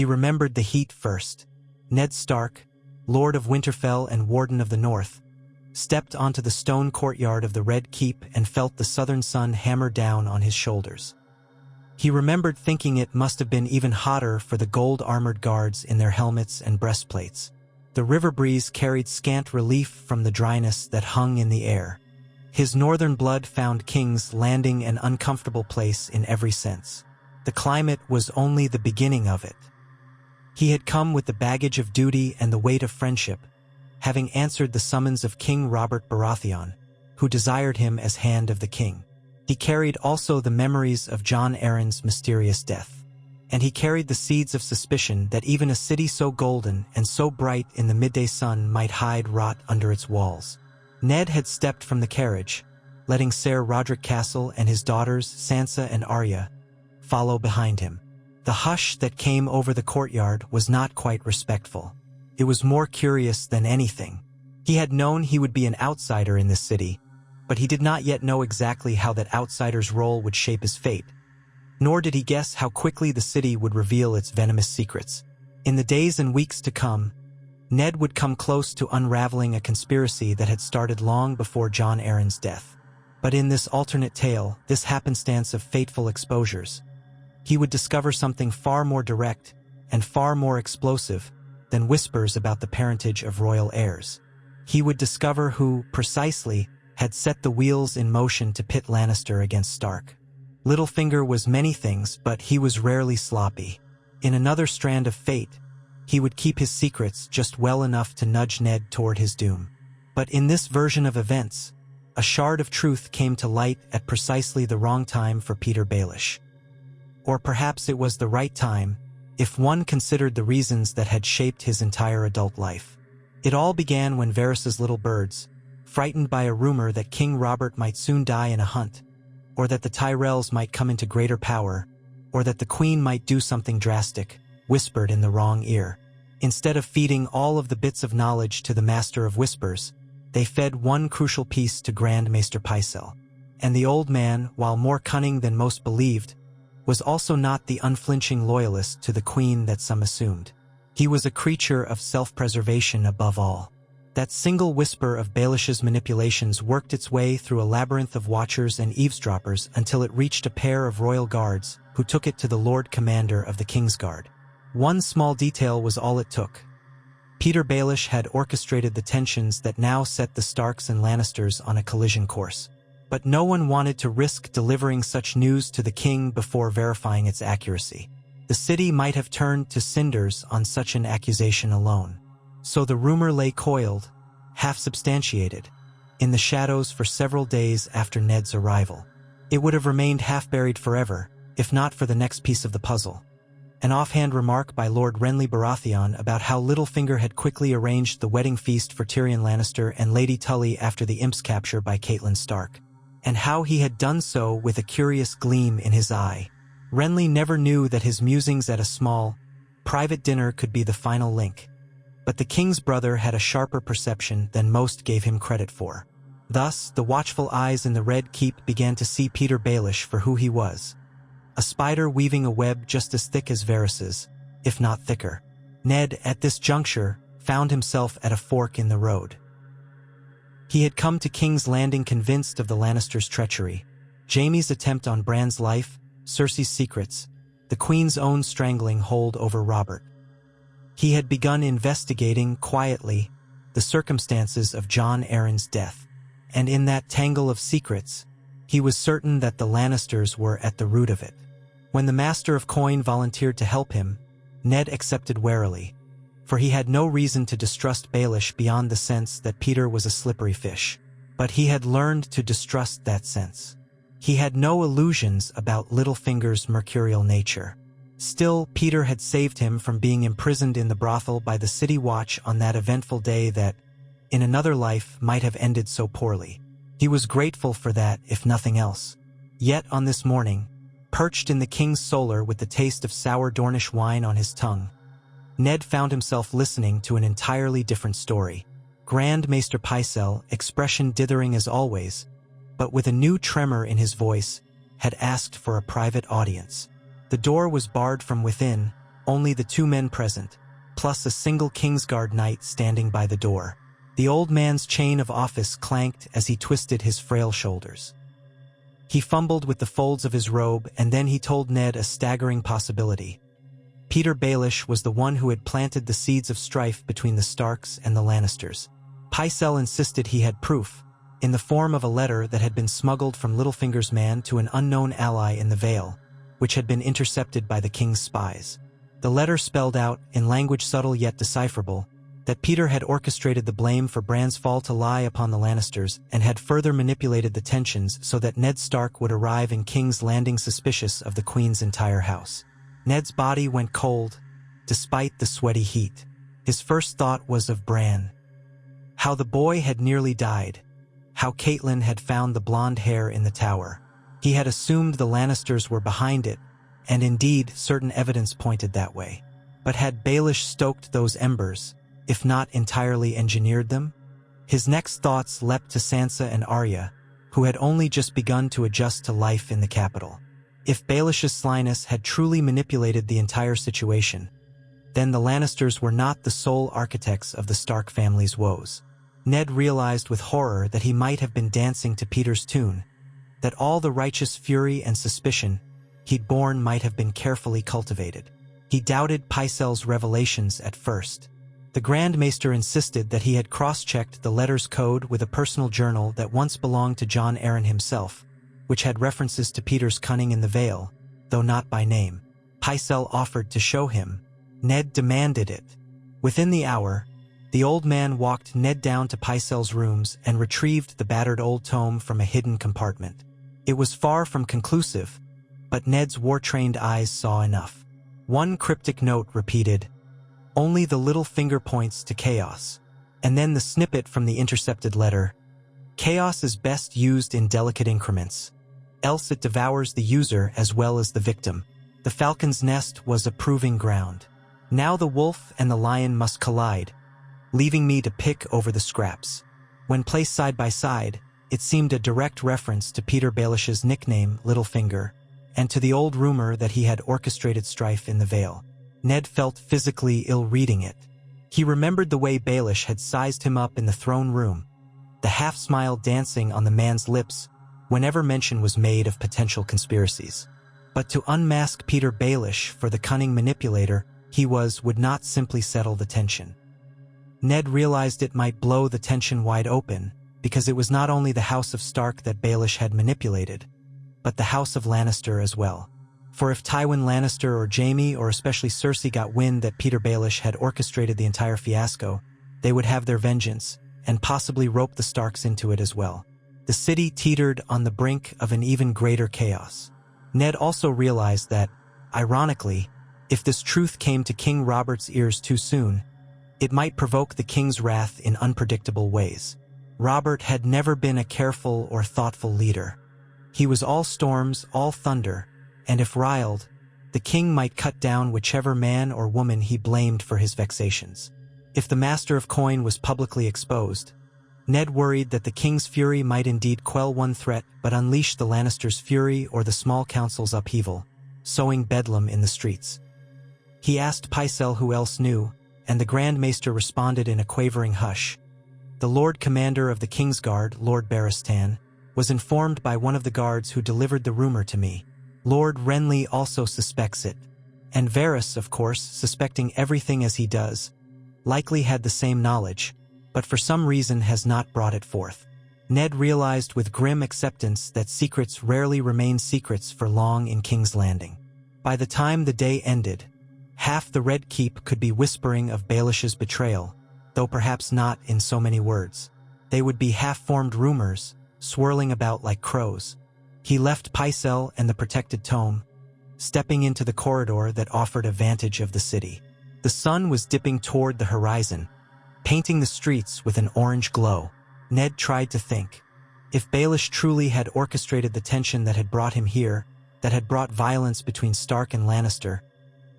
He remembered the heat first. Ned Stark, Lord of Winterfell and Warden of the North, stepped onto the stone courtyard of the Red Keep and felt the southern sun hammer down on his shoulders. He remembered thinking it must have been even hotter for the gold-armored guards in their helmets and breastplates. The river breeze carried scant relief from the dryness that hung in the air. His northern blood found King's Landing an uncomfortable place in every sense. The climate was only the beginning of it. He had come with the baggage of duty and the weight of friendship, having answered the summons of King Robert Baratheon, who desired him as Hand of the King. He carried also the memories of Jon Arryn's mysterious death. And he carried the seeds of suspicion that even a city so golden and so bright in the midday sun might hide rot under its walls. Ned had stepped from the carriage, letting Ser Roderick Castle and his daughters Sansa and Arya follow behind him. The hush that came over the courtyard was not quite respectful. It was more curious than anything. He had known he would be an outsider in this city, but he did not yet know exactly how that outsider's role would shape his fate. Nor did he guess how quickly the city would reveal its venomous secrets. In the days and weeks to come, Ned would come close to unraveling a conspiracy that had started long before Jon Arryn's death. But in this alternate tale, this happenstance of fateful exposures, he would discover something far more direct and far more explosive than whispers about the parentage of royal heirs. He would discover who, precisely, had set the wheels in motion to pit Lannister against Stark. Littlefinger was many things, but he was rarely sloppy. In another strand of fate, he would keep his secrets just well enough to nudge Ned toward his doom. But in this version of events, a shard of truth came to light at precisely the wrong time for Petyr Baelish. Or perhaps it was the right time, if one considered the reasons that had shaped his entire adult life. It all began when Varys's little birds, frightened by a rumor that King Robert might soon die in a hunt, or that the Tyrells might come into greater power, or that the Queen might do something drastic, whispered in the wrong ear. Instead of feeding all of the bits of knowledge to the Master of Whispers, they fed one crucial piece to Grand Maester Pycelle. And the old man, while more cunning than most believed, was also not the unflinching loyalist to the Queen that some assumed. He was a creature of self-preservation above all. That single whisper of Baelish's manipulations worked its way through a labyrinth of watchers and eavesdroppers until it reached a pair of royal guards who took it to the Lord Commander of the Kingsguard. One small detail was all it took. Petyr Baelish had orchestrated the tensions that now set the Starks and Lannisters on a collision course. But no one wanted to risk delivering such news to the king before verifying its accuracy. The city might have turned to cinders on such an accusation alone. So the rumor lay coiled, half-substantiated, in the shadows for several days after Ned's arrival. It would have remained half-buried forever, if not for the next piece of the puzzle. An offhand remark by Lord Renly Baratheon about how Littlefinger had quickly arranged the wedding feast for Tyrion Lannister and Lady Tully after the Imp's capture by Catelyn Stark, and how he had done so with a curious gleam in his eye. Renly never knew that his musings at a small, private dinner could be the final link. But the king's brother had a sharper perception than most gave him credit for. Thus, the watchful eyes in the Red Keep began to see Petyr Baelish for who he was. A spider weaving a web just as thick as Varys's, if not thicker. Ned, at this juncture, found himself at a fork in the road. He had come to King's Landing convinced of the Lannisters' treachery, Jaime's attempt on Bran's life, Cersei's secrets, the Queen's own strangling hold over Robert. He had begun investigating, quietly, the circumstances of Jon Arryn's death, and in that tangle of secrets, he was certain that the Lannisters were at the root of it. When the Master of Coin volunteered to help him, Ned accepted warily, for he had no reason to distrust Baelish beyond the sense that Petyr was a slippery fish. But he had learned to distrust that sense. He had no illusions about Littlefinger's mercurial nature. Still, Petyr had saved him from being imprisoned in the brothel by the city watch on that eventful day that, in another life, might have ended so poorly. He was grateful for that, if nothing else. Yet on this morning, perched in the king's solar with the taste of sour Dornish wine on his tongue, Ned found himself listening to an entirely different story. Grand Maester Pycelle, expression dithering as always, but with a new tremor in his voice, had asked for a private audience. The door was barred from within, only the 2 men present, plus a single Kingsguard knight standing by the door. The old man's chain of office clanked as he twisted his frail shoulders. He fumbled with the folds of his robe, and then he told Ned a staggering possibility. Peter Baelish was the one who had planted the seeds of strife between the Starks and the Lannisters. Pycelle insisted he had proof, in the form of a letter that had been smuggled from Littlefinger's man to an unknown ally in the Vale, which had been intercepted by the king's spies. The letter spelled out, in language subtle yet decipherable, that Peter had orchestrated the blame for Bran's fall to lie upon the Lannisters and had further manipulated the tensions so that Ned Stark would arrive in King's Landing suspicious of the Queen's entire house. Ned's body went cold, despite the sweaty heat. His first thought was of Bran. How the boy had nearly died. How Catelyn had found the blonde hair in the tower. He had assumed the Lannisters were behind it, and indeed certain evidence pointed that way. But had Baelish stoked those embers, if not entirely engineered them? His next thoughts leapt to Sansa and Arya, who had only just begun to adjust to life in the capital. If Baelish's slyness had truly manipulated the entire situation, then the Lannisters were not the sole architects of the Stark family's woes. Ned realized with horror that he might have been dancing to Peter's tune, that all the righteous fury and suspicion he'd borne might have been carefully cultivated. He doubted Pycelle's revelations at first. The Grand Maester insisted that he had cross-checked the letter's code with a personal journal that once belonged to Jon Arryn himself, which had references to Peter's cunning in the Vale, though not by name. Pycelle offered to show him. Ned demanded it. Within the hour, the old man walked Ned down to Pycelle's rooms and retrieved the battered old tome from a hidden compartment. It was far from conclusive, but Ned's war-trained eyes saw enough. One cryptic note repeated, "Only the little finger points to chaos," and then the snippet from the intercepted letter, "Chaos is best used in delicate increments, else it devours the user as well as the victim." The falcon's nest was a proving ground. Now the wolf and the lion must collide, leaving me to pick over the scraps. When placed side by side, it seemed a direct reference to Peter Baelish's nickname, Littlefinger, and to the old rumor that he had orchestrated strife in the Vale. Ned felt physically ill reading it. He remembered the way Baelish had sized him up in the throne room, the half-smile dancing on the man's lips whenever mention was made of potential conspiracies. But to unmask Peter Baelish for the cunning manipulator he was would not simply settle the tension. Ned realized it might blow the tension wide open, because it was not only the House of Stark that Baelish had manipulated, but the House of Lannister as well. For if Tywin Lannister or Jaime or especially Cersei got wind that Peter Baelish had orchestrated the entire fiasco, they would have their vengeance, and possibly rope the Starks into it as well. The city teetered on the brink of an even greater chaos. Ned also realized that, ironically, if this truth came to King Robert's ears too soon, it might provoke the king's wrath in unpredictable ways. Robert had never been a careful or thoughtful leader. He was all storms, all thunder, and if riled, the king might cut down whichever man or woman he blamed for his vexations. If the Master of Coin was publicly exposed, Ned worried that the king's fury might indeed quell one threat but unleash the Lannisters' fury or the small council's upheaval, sowing bedlam in the streets. He asked Pycelle who else knew, and the Grand Maester responded in a quavering hush. The Lord Commander of the Kingsguard, Lord Barristan, was informed by one of the guards who delivered the rumor to me. Lord Renly also suspects it. And Varys, of course, suspecting everything as he does, likely had the same knowledge, but for some reason has not brought it forth. Ned realized with grim acceptance that secrets rarely remain secrets for long in King's Landing. By the time the day ended, half the Red Keep could be whispering of Baelish's betrayal, though perhaps not in so many words. They would be half-formed rumors, swirling about like crows. He left Pycelle and the protected tome, stepping into the corridor that offered a vantage of the city. The sun was dipping toward the horizon, painting the streets with an orange glow. Ned tried to think. If Baelish truly had orchestrated the tension that had brought him here, that had brought violence between Stark and Lannister,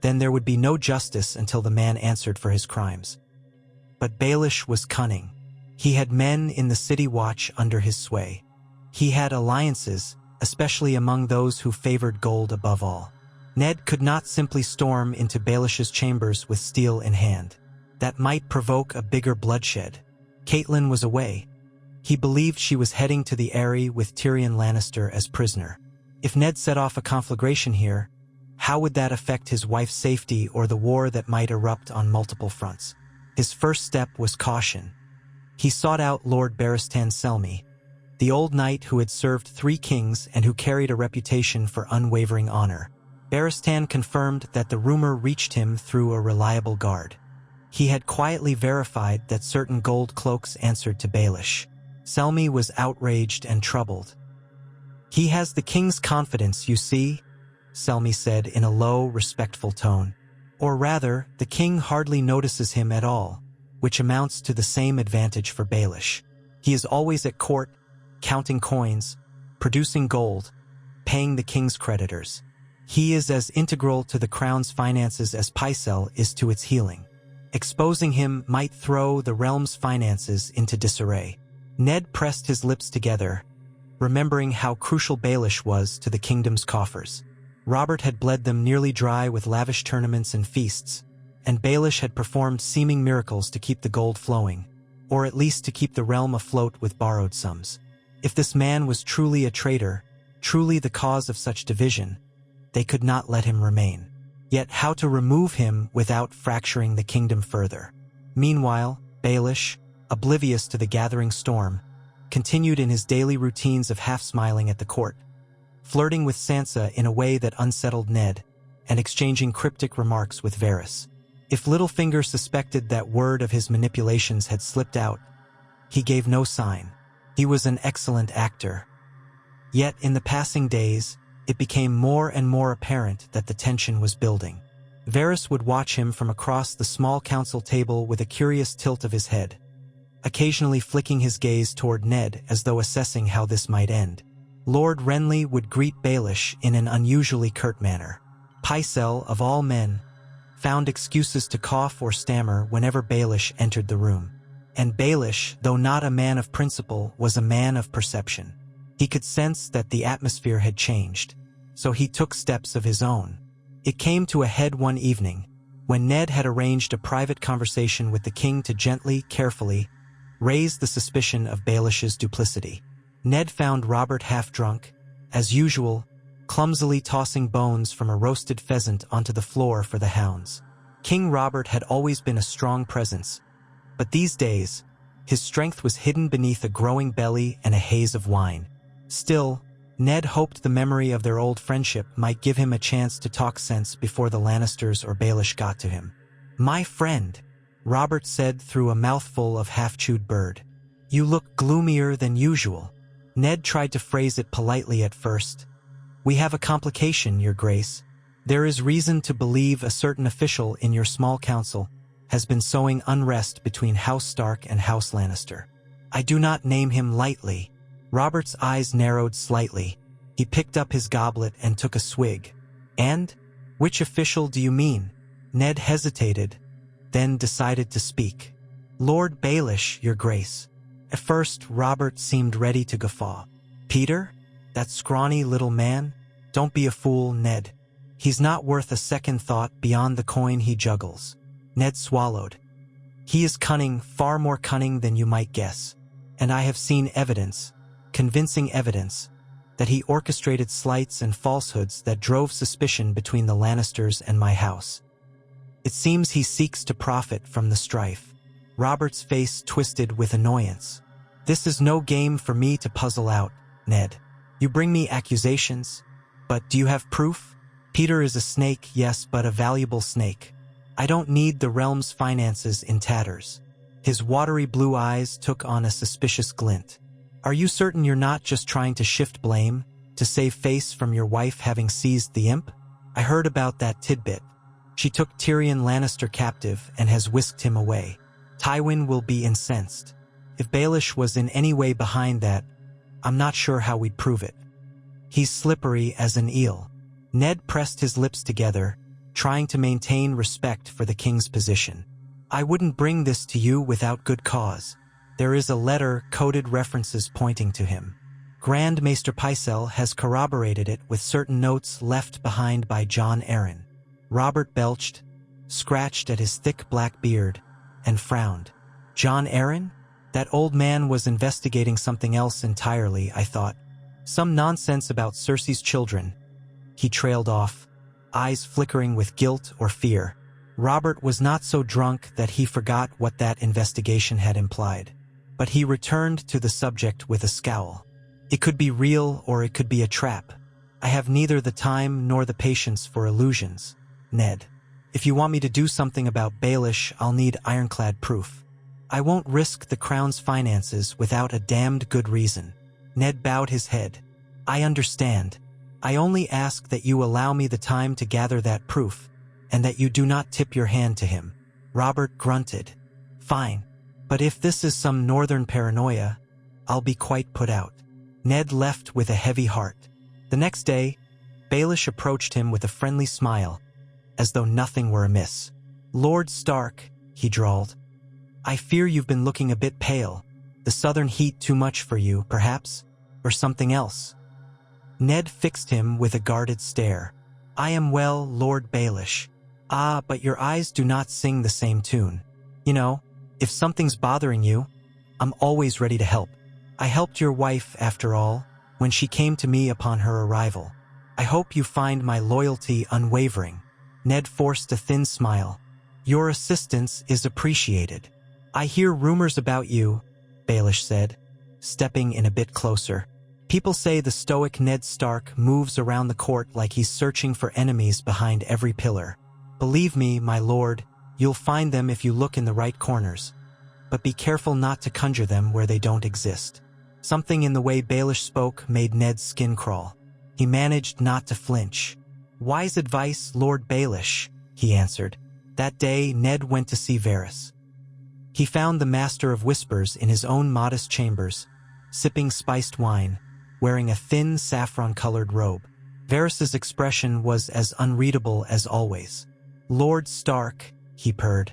then there would be no justice until the man answered for his crimes. But Baelish was cunning. He had men in the City Watch under his sway. He had alliances, especially among those who favored gold above all. Ned could not simply storm into Baelish's chambers with steel in hand. That might provoke a bigger bloodshed. Catelyn was away. He believed she was heading to the Eyrie with Tyrion Lannister as prisoner. If Ned set off a conflagration here, how would that affect his wife's safety or the war that might erupt on multiple fronts? His first step was caution. He sought out Lord Barristan Selmy, the old knight who had served 3 kings and who carried a reputation for unwavering honor. Barristan confirmed that the rumor reached him through a reliable guard. He had quietly verified that certain gold cloaks answered to Baelish. Selmy was outraged and troubled. "He has the king's confidence, you see," Selmy said in a low, respectful tone. "Or rather, the king hardly notices him at all, which amounts to the same advantage for Baelish. He is always at court, counting coins, producing gold, paying the king's creditors. He is as integral to the crown's finances as Pycelle is to its healing. Exposing him might throw the realm's finances into disarray." Ned pressed his lips together, remembering how crucial Baelish was to the kingdom's coffers. Robert had bled them nearly dry with lavish tournaments and feasts, and Baelish had performed seeming miracles to keep the gold flowing, or at least to keep the realm afloat with borrowed sums. If this man was truly a traitor, truly the cause of such division, they could not let him remain. Yet how to remove him without fracturing the kingdom further? Meanwhile, Baelish, oblivious to the gathering storm, continued in his daily routines of half-smiling at the court, flirting with Sansa in a way that unsettled Ned, and exchanging cryptic remarks with Varys. If Littlefinger suspected that word of his manipulations had slipped out, he gave no sign. He was an excellent actor. Yet in the passing days, it became more and more apparent that the tension was building. Varys would watch him from across the small council table with a curious tilt of his head, occasionally flicking his gaze toward Ned as though assessing how this might end. Lord Renly would greet Baelish in an unusually curt manner. Pycelle, of all men, found excuses to cough or stammer whenever Baelish entered the room. And Baelish, though not a man of principle, was a man of perception. He could sense that the atmosphere had changed, so he took steps of his own. It came to a head one evening, when Ned had arranged a private conversation with the king to gently, carefully, raise the suspicion of Baelish's duplicity. Ned found Robert half-drunk, as usual, clumsily tossing bones from a roasted pheasant onto the floor for the hounds. King Robert had always been a strong presence, but these days, his strength was hidden beneath a growing belly and a haze of wine. Still, Ned hoped the memory of their old friendship might give him a chance to talk sense before the Lannisters or Baelish got to him. "My friend," Robert said through a mouthful of half-chewed bird. "You look gloomier than usual." Ned tried to phrase it politely at first. "We have a complication, Your Grace. There is reason to believe a certain official in your small council has been sowing unrest between House Stark and House Lannister. I do not name him lightly." Robert's eyes narrowed slightly. He picked up his goblet and took a swig. "And? Which official do you mean?" Ned hesitated, then decided to speak. "Lord Baelish, Your Grace." At first, Robert seemed ready to guffaw. "Peter? That scrawny little man? Don't be a fool, Ned. He's not worth a second thought beyond the coin he juggles." Ned swallowed. "He is cunning, far more cunning than you might guess. And I have seen evidence, convincing evidence, that he orchestrated slights and falsehoods that drove suspicion between the Lannisters and my house. It seems he seeks to profit from the strife." Robert's face twisted with annoyance. "This is no game for me to puzzle out, Ned. You bring me accusations, but do you have proof? Peter is a snake, yes, but a valuable snake. I don't need the realm's finances in tatters." His watery blue eyes took on a suspicious glint. "Are you certain you're not just trying to shift blame, to save face from your wife having seized the imp? I heard about that tidbit. She took Tyrion Lannister captive and has whisked him away. Tywin will be incensed. If Baelish was in any way behind that, I'm not sure how we'd prove it. He's slippery as an eel." Ned pressed his lips together, trying to maintain respect for the king's position. "I wouldn't bring this to you without good cause. There is a letter, coded references pointing to him. Grand Maester Pycelle has corroborated it with certain notes left behind by John Arryn. Robert belched, scratched at his thick black beard, and frowned. John Arryn? That old man was investigating something else entirely, I thought. Some nonsense about Cersei's children. He trailed off, eyes flickering with guilt or fear. Robert was not so drunk that he forgot what that investigation had implied. But he returned to the subject with a scowl. It could be real or it could be a trap. I have neither the time nor the patience for illusions, Ned. If you want me to do something about Baelish, I'll need ironclad proof. I won't risk the crown's finances without a damned good reason. Ned bowed his head. I understand. I only ask that you allow me the time to gather that proof, and that you do not tip your hand to him. Robert grunted. Fine. But if this is some northern paranoia, I'll be quite put out. Ned left with a heavy heart. The next day, Baelish approached him with a friendly smile, as though nothing were amiss. Lord Stark, he drawled. I fear you've been looking a bit pale. The southern heat too much for you, perhaps? Or something else? Ned fixed him with a guarded stare. I am well, Lord Baelish. Ah, but your eyes do not sing the same tune. You know, if something's bothering you, I'm always ready to help. I helped your wife, after all, when she came to me upon her arrival. I hope you find my loyalty unwavering. Ned forced a thin smile. Your assistance is appreciated. I hear rumors about you, Baelish said, stepping in a bit closer. People say the stoic Ned Stark moves around the court like he's searching for enemies behind every pillar. Believe me, my lord, you'll find them if you look in the right corners. But be careful not to conjure them where they don't exist. Something in the way Baelish spoke made Ned's skin crawl. He managed not to flinch. Wise advice, Lord Baelish, he answered. That day, Ned went to see Varys. He found the Master of Whispers in his own modest chambers, sipping spiced wine, wearing a thin saffron-colored robe. Varys's expression was as unreadable as always. Lord Stark, he purred.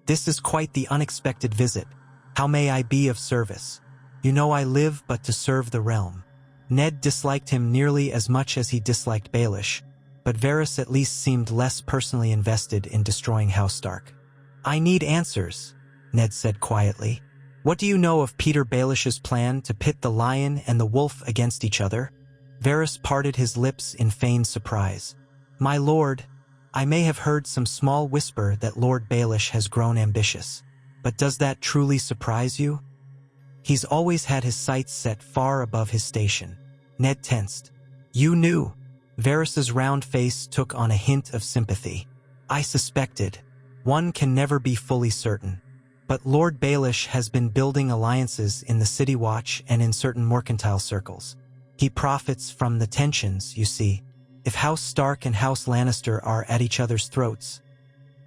This is quite the unexpected visit. How may I be of service? You know I live but to serve the realm. Ned disliked him nearly as much as he disliked Baelish, but Varys at least seemed less personally invested in destroying House Stark. I need answers, Ned said quietly. What do you know of Peter Baelish's plan to pit the lion and the wolf against each other? Varys parted his lips in feigned surprise. My lord, I may have heard some small whisper that Lord Baelish has grown ambitious. But does that truly surprise you? He's always had his sights set far above his station. Ned tensed. You knew. Varys's round face took on a hint of sympathy. I suspected. One can never be fully certain. But Lord Baelish has been building alliances in the City Watch and in certain mercantile circles. He profits from the tensions, you see. If House Stark and House Lannister are at each other's throats,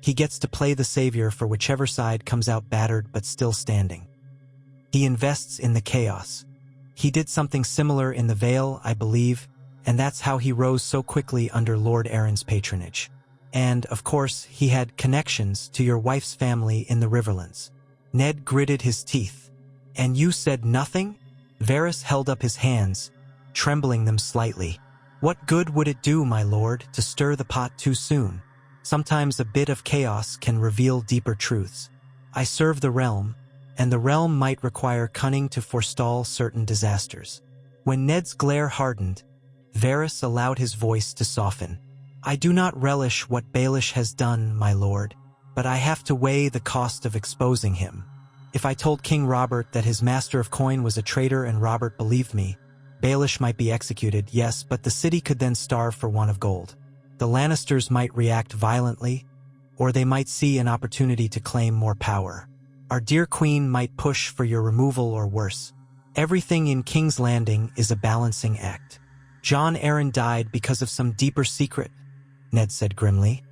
he gets to play the savior for whichever side comes out battered but still standing. He invests in the chaos. He did something similar in the Vale, I believe, and that's how he rose so quickly under Lord Arryn's patronage. And, of course, he had connections to your wife's family in the Riverlands. Ned gritted his teeth. And you said nothing? Varys held up his hands, trembling them slightly. What good would it do, my lord, to stir the pot too soon? Sometimes a bit of chaos can reveal deeper truths. I serve the realm, and the realm might require cunning to forestall certain disasters. When Ned's glare hardened, Varys allowed his voice to soften. I do not relish what Baelish has done, my lord, but I have to weigh the cost of exposing him. If I told King Robert that his master of coin was a traitor and Robert believed me, Baelish might be executed, yes, but the city could then starve for want of gold. The Lannisters might react violently, or they might see an opportunity to claim more power. Our dear queen might push for your removal or worse. Everything in King's Landing is a balancing act. John Arryn died because of some deeper secret, Ned said grimly.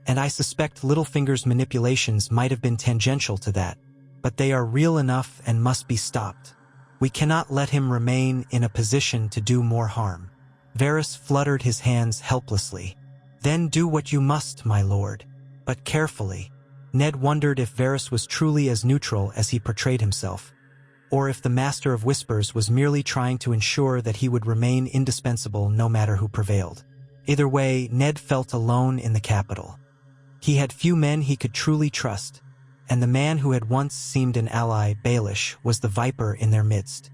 And I suspect Littlefinger's manipulations might have been tangential to that, but they are real enough and must be stopped. We cannot let him remain in a position to do more harm. Varys fluttered his hands helplessly. Then do what you must, my lord, but carefully. Ned wondered if Varys was truly as neutral as he portrayed himself. or if the Master of Whispers was merely trying to ensure that he would remain indispensable no matter who prevailed. Either way, Ned felt alone in the capital. He had few men he could truly trust, and the man who had once seemed an ally, Baelish, was the viper in their midst.